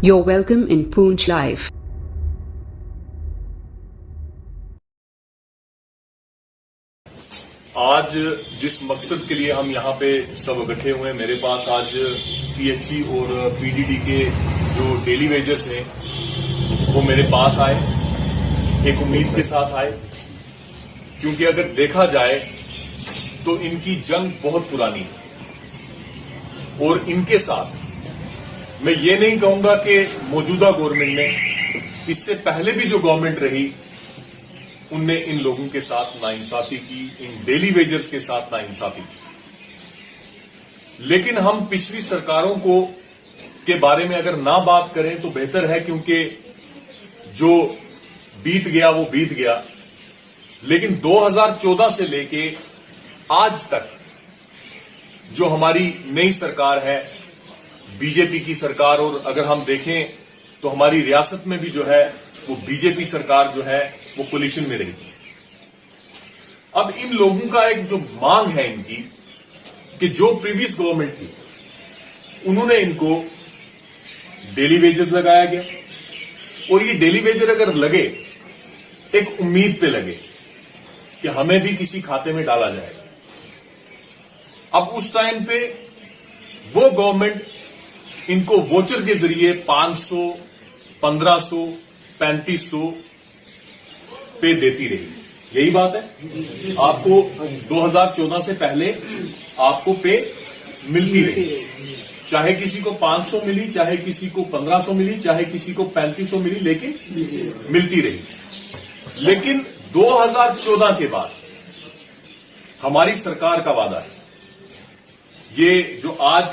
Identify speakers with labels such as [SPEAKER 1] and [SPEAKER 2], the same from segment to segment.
[SPEAKER 1] You're welcome in Poonch Live.
[SPEAKER 2] आज जिस मकसद के लिए हम यहाँ पे सब इकट्ठे हुए हैं, मेरे पास आज पीएचई और पीडीडी के जो डेली वेजर्स हैं वो मेरे पास आए, एक उम्मीद के साथ आए, क्योंकि अगर देखा जाए तो इनकी जंग बहुत पुरानी है और इनके साथ मैं ये नहीं कहूंगा कि मौजूदा गवर्नमेंट ने, इससे पहले भी जो गवर्नमेंट रही उनने इन लोगों के साथ नाइंसाफी की, इन डेली वेजर्स के साथ नाइंसाफी की। लेकिन हम पिछली सरकारों को के बारे में अगर ना बात करें तो बेहतर है, क्योंकि जो बीत गया वो बीत गया। लेकिन 2014 से लेके आज तक जो हमारी नई सरकार है, बीजेपी की सरकार, और अगर हम देखें तो हमारी रियासत में भी जो है वो बीजेपी सरकार जो है वो कोलिशन में रही। अब इन लोगों का एक जो मांग है इनकी कि जो प्रीवियस गवर्नमेंट थी उन्होंने इनको डेली वेजेस लगाया गया, और ये डेली वेजर अगर लगे एक उम्मीद पे लगे कि हमें भी किसी खाते में डाला जाएगा। अब उस टाइम पे वो गवर्नमेंट इनको वोचर के जरिए 500, 1500, 3500 पे देती रही। यही बात है, आपको 2014 से पहले आपको पे मिलती रही, चाहे किसी को 500 मिली, चाहे किसी को 1500 मिली, चाहे किसी को 3500 मिली, लेकिन मिलती रही। लेकिन 2014 के बाद हमारी सरकार का वादा है, ये जो आज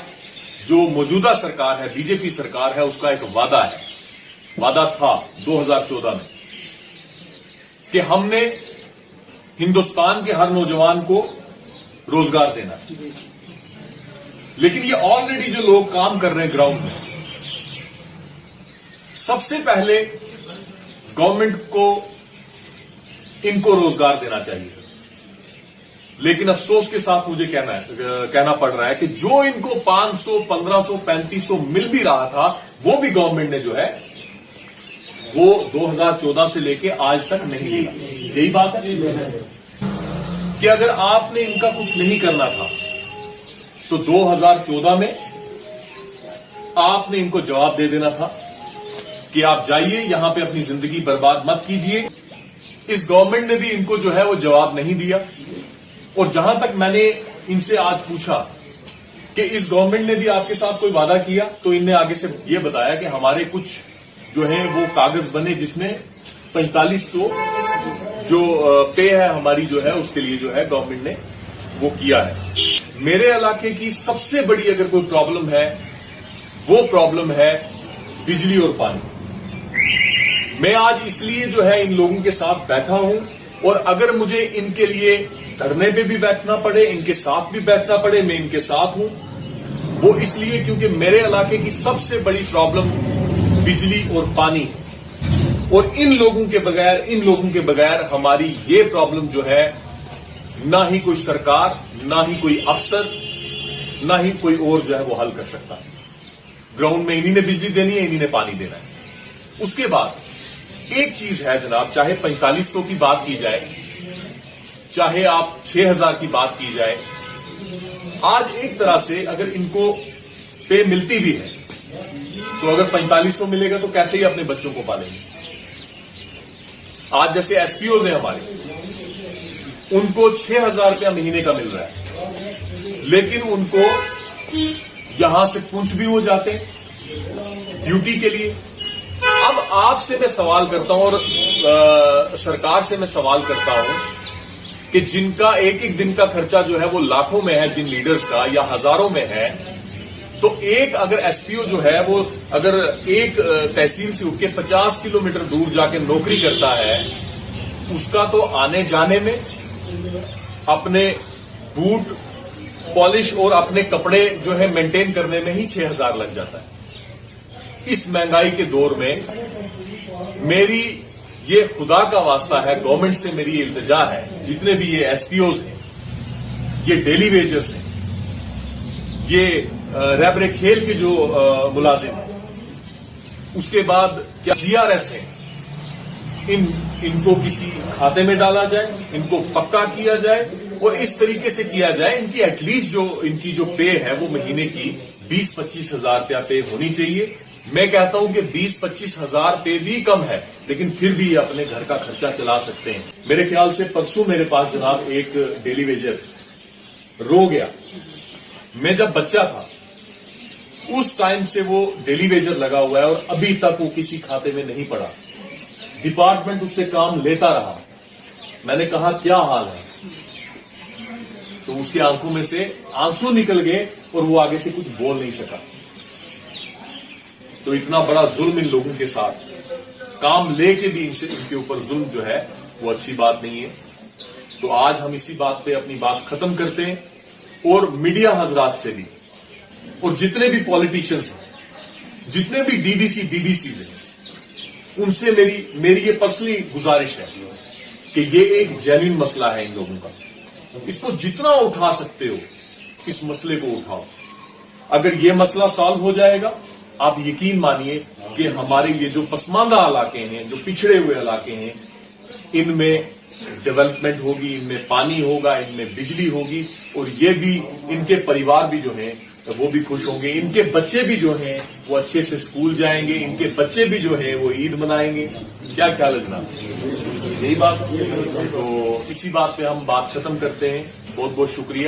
[SPEAKER 2] जो मौजूदा सरकार है, बीजेपी सरकार है, उसका एक वादा है, वादा था 2014 में कि हमने हिंदुस्तान के हर नौजवान को रोजगार देना। लेकिन ये ऑलरेडी जो लोग काम कर रहे हैं ग्राउंड में, सबसे पहले गवर्नमेंट को इनको रोजगार देना चाहिए। लेकिन अफसोस के साथ मुझे कहना पड़ रहा है कि जो इनको 500, 1500, 3500 मिल भी रहा था, वो भी गवर्नमेंट ने जो है वो 2014 से लेके आज तक नहीं मिला। यही बात है कि अगर आपने इनका कुछ नहीं करना था तो 2014 में आपने इनको जवाब दे देना था कि आप जाइए, यहां पे अपनी जिंदगी बर्बाद मत कीजिए। इस गवर्नमेंट ने भी इनको जो है वो जवाब नहीं दिया। और जहां तक मैंने इनसे आज पूछा कि इस गवर्नमेंट ने भी आपके साथ कोई वादा किया, तो इनने आगे से ये बताया कि हमारे कुछ जो है वो कागज बने जिसमें 4500 जो पे है हमारी जो है उसके लिए जो है गवर्नमेंट ने वो किया है। मेरे इलाके की सबसे बड़ी अगर कोई प्रॉब्लम है वो प्रॉब्लम है बिजली और पानी। मैं आज इसलिए जो है इन लोगों के साथ बैठा हूं, और अगर मुझे इनके लिए धरने पे भी बैठना पड़े, इनके साथ भी बैठना पड़े, मैं इनके साथ हूं। वो इसलिए क्योंकि मेरे इलाके की सबसे बड़ी प्रॉब्लम बिजली और पानी है, और इन लोगों के बगैर हमारी ये प्रॉब्लम जो है ना ही कोई सरकार, ना ही कोई अफसर, ना ही कोई और जो है वो हल कर सकता है। ग्राउंड में इन्हीं ने बिजली देनी है, इन्हीं ने पानी देना है। उसके बाद एक चीज है जनाब, चाहे 4500 की बात की जाए, चाहे आप 6000 की बात की जाए, आज एक तरह से अगर इनको पे मिलती भी है तो अगर 4500 मिलेगा तो कैसे ही अपने बच्चों को पालेंगे। आज जैसे एसपीओज हैं हमारे, उनको 6000 रुपया महीने का मिल रहा है, लेकिन उनको यहां से पूंछ भी हो जाते हैं ड्यूटी के लिए। अब आपसे मैं सवाल करता हूं और सरकार से मैं सवाल करता हूं कि जिनका एक एक दिन का खर्चा जो है वो लाखों में है, जिन लीडर्स का, या हजारों में है, तो एक अगर एसपीओ जो है वो अगर एक तहसील से उठ के 50 किलोमीटर दूर जाके नौकरी करता है, उसका तो आने जाने में, अपने बूट पॉलिश और अपने कपड़े जो है मेंटेन करने में ही 6000 लग जाता है। इस महंगाई के दौर में मेरी ये खुदा का वास्ता है, गवर्नमेंट से मेरी ये इल्तिजा है, जितने भी ये एसपीओज हैं, ये डेली वेजर्स हैं, ये रैबरे खेल के जो मुलाजिम हैं, उसके बाद क्या जीआरएस है, इनको किसी खाते में डाला जाए, इनको पक्का किया जाए और इस तरीके से किया जाए इनकी एटलीस्ट इनकी जो पे है वो महीने की 20-25 हजार रुपया पे होनी चाहिए। मैं कहता हूं कि 20-25 हजार पे भी कम है, लेकिन फिर भी ये अपने घर का खर्चा चला सकते हैं। मेरे ख्याल से परसों मेरे पास जनाब एक डेली वेजर रो गया। मैं जब बच्चा था उस टाइम से वो डेली वेजर लगा हुआ है और अभी तक वो किसी खाते में नहीं पड़ा। डिपार्टमेंट उससे काम लेता रहा। मैंने कहा क्या हाल है, तो उसकी आंखों में से आंसू निकल गए और वो आगे से कुछ बोल नहीं सका। तो इतना बड़ा जुल्म इन लोगों के साथ, काम लेके भी इनके ऊपर जुल्म जो है वो अच्छी बात नहीं है। तो आज हम इसी बात पे अपनी बात खत्म करते हैं और मीडिया हजरात से भी और जितने भी पॉलिटिशियंस हैं, जितने भी डीडीसी डीडीसी हैं, उनसे मेरी ये पर्सनली गुजारिश है कि ये एक जेन्युइन मसला है इन लोगों का। इसको जितना उठा सकते हो इस मसले को उठाओ। अगर ये मसला सॉल्व हो जाएगा, आप यकीन मानिए कि हमारे ये जो पसमानदा इलाके हैं, जो पिछड़े हुए इलाके हैं, इनमें डेवलपमेंट होगी, इनमें पानी होगा, इनमें बिजली होगी और ये भी इनके परिवार भी जो हैं तो वो भी खुश होंगे। इनके बच्चे भी जो हैं वो अच्छे से स्कूल जाएंगे, इनके बच्चे भी जो हैं वो ईद मनाएंगे। क्या ख्याल है जनाब? यही बात। तो इसी बात पे हम बात खत्म करते हैं। बहुत बहुत शुक्रिया।